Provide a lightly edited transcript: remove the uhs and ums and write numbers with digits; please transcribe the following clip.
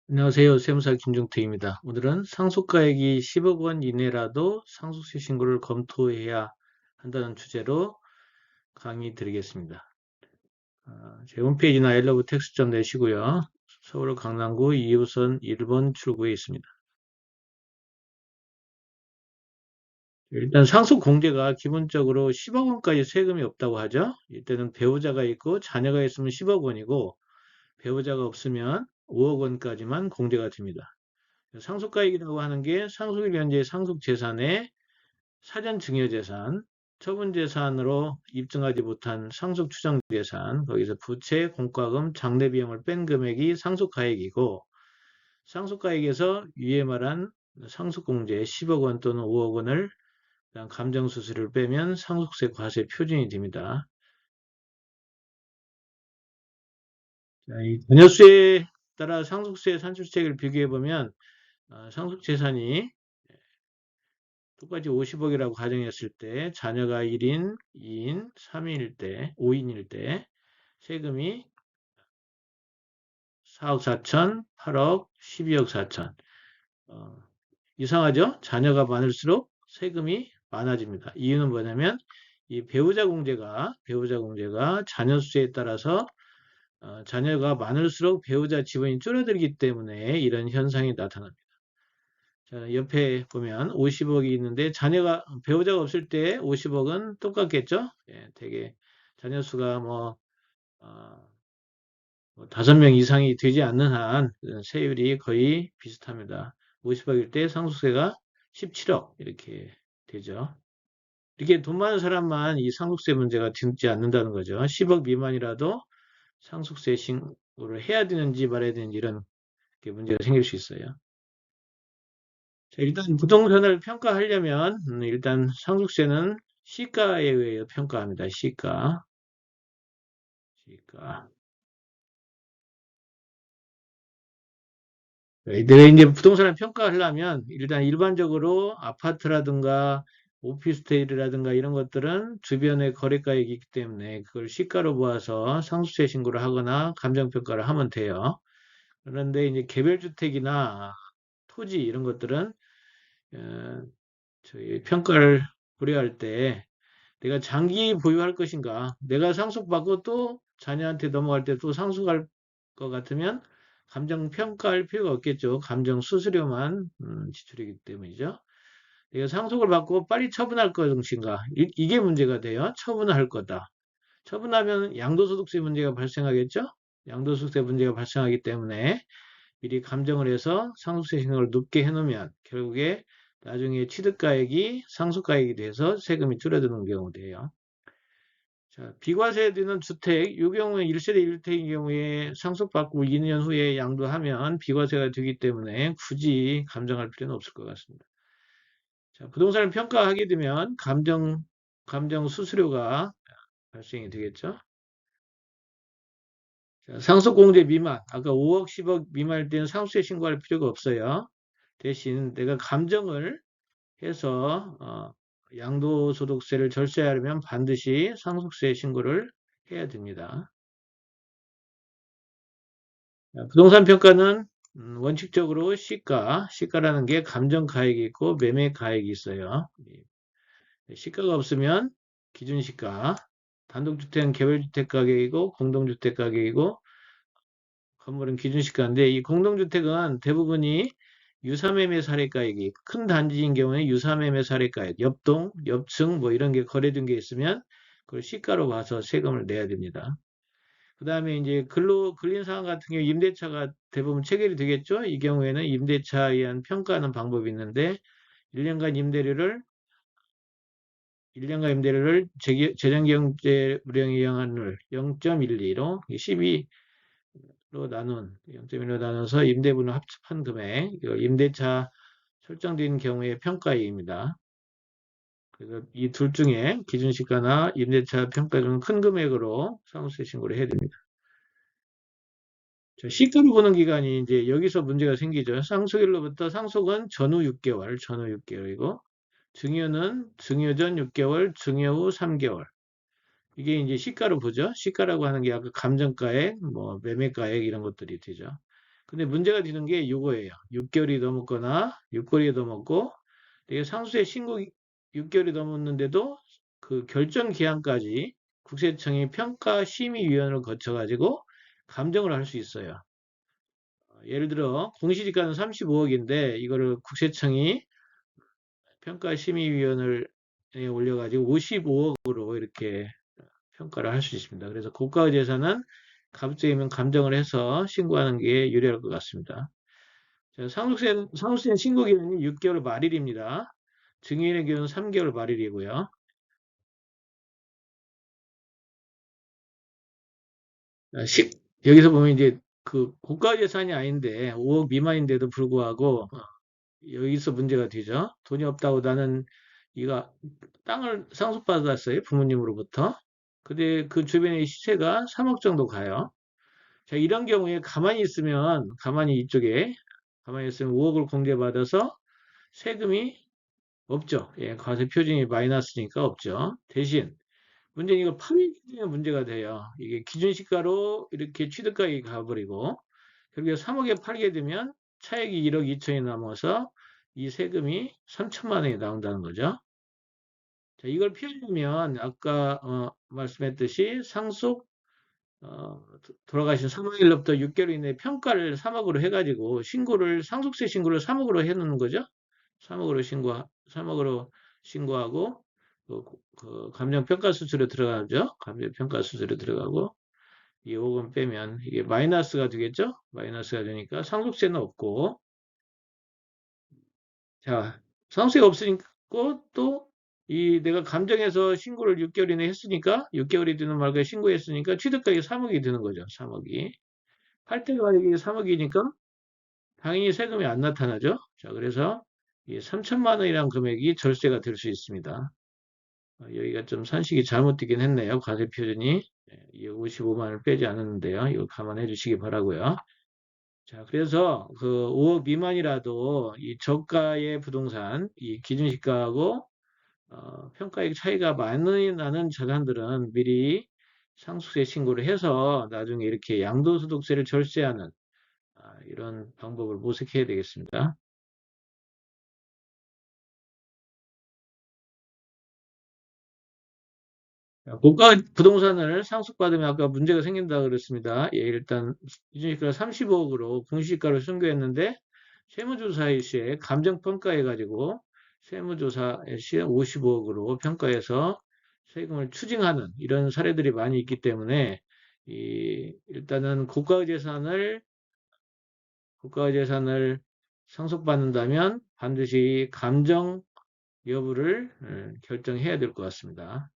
안녕하세요. 세무사 김종태입니다. 오늘은 상속가액이 10억 원 이내라도 상속세 신고를 검토해야 한다는 주제로 강의 드리겠습니다. 제 홈페이지나 ilovetext.net 내시고요. 서울 강남구 2호선 1번 출구에 있습니다. 일단 상속 공제가 기본적으로 10억 원까지 세금이 없다고 하죠. 이때는 배우자가 있고 자녀가 있으면 10억 원이고 배우자가 없으면 5억 원까지만 공제가 됩니다. 상속가액이라고 하는 게 상속일 현재 상속재산의 사전증여재산, 처분재산으로 입증하지 못한 상속추정재산, 거기서 부채, 공과금, 장례비용을 뺀 금액이 상속가액이고, 상속가액에서 위에 말한 상속공제 10억 원 또는 5억 원을 감정수수료를 빼면 상속세 과세 표준이 됩니다. 자, 이 전여수에 따라 상속세 산출세액을 비교해보면 상속재산이 똑같이 50억이라고 가정했을 때 자녀가 1인, 2인, 3인일 때, 5인일 때 세금이 4억 4천, 8억, 12억 4천. 어, 이상하죠? 자녀가 많을수록 세금이 많아집니다. 이유는 뭐냐면 이 배우자 공제가 자녀 수에 따라서 자녀가 많을수록 배우자 지분이 줄어들기 때문에 이런 현상이 나타납니다. 자, 옆에 보면 50억이 있는데 배우자가 없을 때 50억은 똑같겠죠? 예, 되게 자녀 수가 어, 5명 이상이 되지 않는 한 세율이 거의 비슷합니다. 50억일 때 상속세가 17억 이렇게 되죠. 이렇게 돈 많은 사람만 이 상속세 문제가 등지 않는다는 거죠. 10억 미만이라도 상속세 신고를 해야 되는지 말아야 되는지 이런 문제가 생길 수 있어요. 자, 일단 부동산을 평가하려면 일단 상속세는 시가에 의해 평가합니다. 시가. 시가. 내가 이제 부동산을 평가하려면 일단 일반적으로 아파트라든가 오피스텔이라든가 이런 것들은 주변의 거래가액이 있기 때문에 그걸 시가로 모아서 상속세 신고를 하거나 감정평가를 하면 돼요. 그런데 이제 개별주택이나 토지 이런 것들은 어, 저희 평가를 고려할 때 내가 장기 보유할 것인가, 내가 상속받고 또 자녀한테 넘어갈 때 또 상속할 것 같으면 감정 평가할 필요가 없겠죠. 감정 수수료만 지출이기 때문이죠. 내가 상속을 받고 빨리 처분할 것인가, 이게 문제가 돼요. 처분할 거다. 처분하면 양도소득세 문제가 발생하겠죠. 양도소득세 문제가 발생하기 때문에 미리 감정을 해서 상속세 신고를 늦게 해놓으면 결국에 나중에 취득가액이 상속가액이 돼서 세금이 줄어드는 경우도요. 자, 비과세 되는 주택, 이 경우에 1세대 1주택의 경우에 상속받고 2년 후에 양도하면 비과세가 되기 때문에 굳이 감정할 필요는 없을 것 같습니다. 자, 부동산을 평가하게 되면 감정 수수료가 발생이 되겠죠. 자, 상속공제 미만, 아까 5억, 10억 미만일 때는 상속세 신고할 필요가 없어요. 대신 내가 감정을 해서 양도소득세를 절세하려면 반드시 상속세 신고를 해야 됩니다. 부동산 평가는 원칙적으로 시가라는 게 감정가액이 있고 매매가액이 있어요. 시가가 없으면 기준시가, 단독주택은 개별주택 가격이고 공동주택 가격이고 건물은 기준시가인데 이 공동주택은 대부분이 유사매매 사례가액이 큰 단지인 경우에 유사매매 사례가액, 옆동, 옆층 뭐 이런 게 거래된 게 있으면 그걸 시가로 봐서 세금을 내야 됩니다. 그 다음에 이제 근린상환 같은 경우 임대차가 대부분 체결이 되겠죠. 이 경우에는 임대차에 의한 평가하는 방법이 있는데 1년간 임대료를 1년간 임대료를 재정경제무령 이용한율 0.12로 12로 나눈 0.1로 나눠서 임대분을 합한 금액, 임대차 설정된 경우의 평가액입니다. 그래서 이 둘 중에 기준시가나 임대차 평가액은 큰 금액으로 상호세 신고를 해야 됩니다. 자, 시가로 보는 기간이 이제 여기서 문제가 생기죠. 상속일로부터 상속은 전후 6개월이고, 증여는 증여 전 6개월, 증여 후 3개월. 이게 이제 시가로 보죠. 시가라고 하는 게 아까 감정가액, 뭐 매매가액 이런 것들이 되죠. 근데 문제가 되는 게 이거예요. 6개월이 넘었거나 6개월이 넘었고 이게 상수세 신고 6개월이 넘었는데도 그 결정 기한까지 국세청이 평가심의위원회를 거쳐가지고 감정을 할 수 있어요. 예를 들어 공시지가는 35억인데 이거를 국세청이 평가심의위원회에 올려가지고 55억으로 이렇게 평가를 할 수 있습니다. 그래서 고가의 재산은 가급적이면 감정을 해서 신고하는 게 유리할 것 같습니다. 자, 상속세 신고 기간이 6개월 말일입니다. 증여인의 경우는 3개월 말일이고요. 아, 여기서 보면 이제 그 고가 재산이 아닌데 5억 미만인데도 불구하고 여기서 문제가 되죠. 돈이 없다고 나는 이거 땅을 상속받았어요. 부모님으로부터. 근데 그 주변의 시세가 3억 정도 가요. 자, 이런 경우에 가만히 이쪽에 가만히 있으면 5억을 공제받아서 세금이 없죠. 예, 과세 표준이 마이너스니까 없죠. 대신 문제는 이거 판매기준에 문제가 돼요. 이게 기준시가로 이렇게 취득가액이 가버리고 결국에 3억에 팔게 되면 차액이 1억 2천이 남아서 이 세금이 3천만 원이 나온다는 거죠. 자, 이걸 피하려면 아까 말씀했듯이 상속 돌아가신 사망일로부터 6개월 이내에 평가를 3억으로 해가지고 상속세 신고를 3억으로 해놓는 거죠. 3억으로 신고하고 그 감정평가 수수료 들어가죠. 감정평가 수수료 들어가고 이 5억 빼면 이게 마이너스가 되겠죠. 마이너스가 되니까 상속세는 없고 자 상속세가 없으니까 또 이 내가 감정해서 신고를 6개월 이내에 했으니까 6개월이 되는 말과 신고했으니까 취득가액이 3억이 드는 거죠. 3억이. 팔대 가액이 3억이니까 당연히 세금이 안 나타나죠. 자, 그래서 이 3천만 원이라는 금액이 절세가 될 수 있습니다. 여기가 좀 산식이 잘못되긴 했네요. 과세 표준이. 이 55만 원을 빼지 않았는데요. 이거 감안해 주시기 바라고요. 자, 그래서 그 5억 미만이라도 이 저가의 부동산, 이 기준시가하고 평가액 차이가 많이 나는 자산들은 미리 상속세 신고를 해서 나중에 이렇게 양도소득세를 절세하는 이런 방법을 모색해야 되겠습니다. 고가 부동산을 상속받으면 아까 문제가 생긴다 그랬습니다. 예, 일단 기준시가 35억으로 공시지가를 신고했는데 세무조사 시에 감정평가해가지고 세무조사 시에 55억으로 평가해서 세금을 추징하는 이런 사례들이 많이 있기 때문에 일단은 고가의 재산을 상속받는다면 반드시 감정 여부를 결정해야 될 것 같습니다.